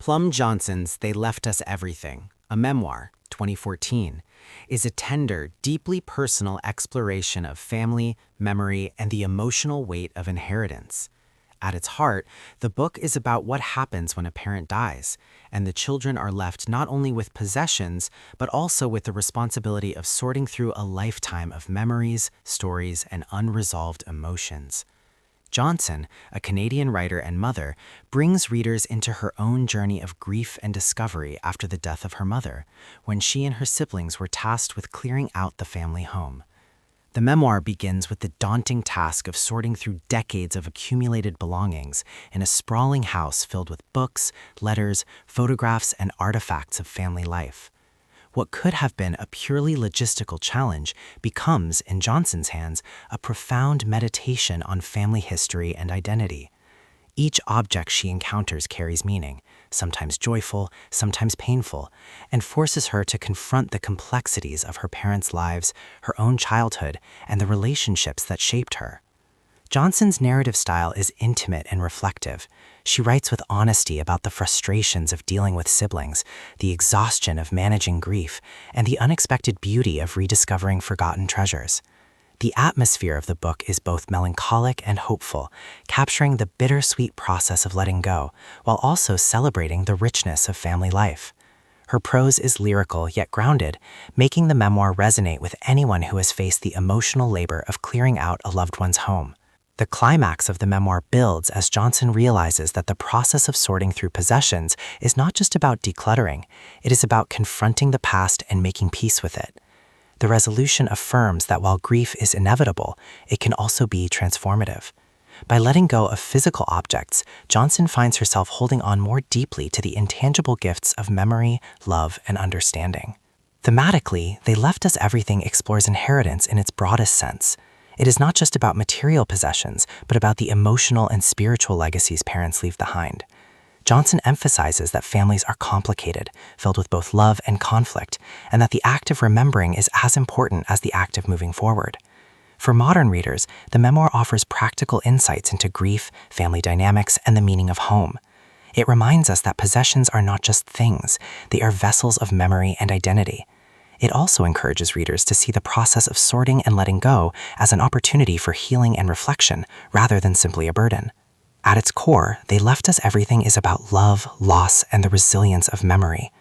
Plum Johnson's They Left Us Everything, a memoir, 2014, is a tender, deeply personal exploration of family, memory, and the emotional weight of inheritance. At its heart, the book is about what happens when a parent dies, and the children are left not only with possessions, but also with the responsibility of sorting through a lifetime of memories, stories, and unresolved emotions. Johnson, a Canadian writer and mother, brings readers into her own journey of grief and discovery after the death of her mother, when she and her siblings were tasked with clearing out the family home. The memoir begins with the daunting task of sorting through decades of accumulated belongings in a sprawling house filled with books, letters, photographs, and artifacts of family life. What could have been a purely logistical challenge becomes, in Johnson's hands, a profound meditation on family history and identity. Each object she encounters carries meaning, sometimes joyful, sometimes painful, and forces her to confront the complexities of her parents' lives, her own childhood, and the relationships that shaped her. Johnson's narrative style is intimate and reflective. She writes with honesty about the frustrations of dealing with siblings, the exhaustion of managing grief, and the unexpected beauty of rediscovering forgotten treasures. The atmosphere of the book is both melancholic and hopeful, capturing the bittersweet process of letting go, while also celebrating the richness of family life. Her prose is lyrical yet grounded, making the memoir resonate with anyone who has faced the emotional labor of clearing out a loved one's home. The climax of the memoir builds as Johnson realizes that the process of sorting through possessions is not just about decluttering, it is about confronting the past and making peace with it. The resolution affirms that while grief is inevitable, it can also be transformative. By letting go of physical objects, Johnson finds herself holding on more deeply to the intangible gifts of memory, love, and understanding. Thematically, They Left Us Everything explores inheritance in its broadest sense. It is not just about material possessions, but about the emotional and spiritual legacies parents leave behind. Johnson emphasizes that families are complicated, filled with both love and conflict, and that the act of remembering is as important as the act of moving forward. For modern readers, the memoir offers practical insights into grief, family dynamics, and the meaning of home. It reminds us that possessions are not just things, they are vessels of memory and identity. It also encourages readers to see the process of sorting and letting go as an opportunity for healing and reflection, rather than simply a burden. At its core, They Left Us Everything is about love, loss, and the resilience of memory.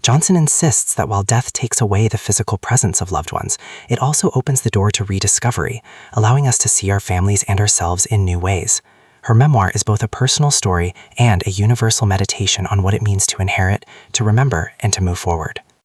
Johnson insists that while death takes away the physical presence of loved ones, it also opens the door to rediscovery, allowing us to see our families and ourselves in new ways. Her memoir is both a personal story and a universal meditation on what it means to inherit, to remember, and to move forward.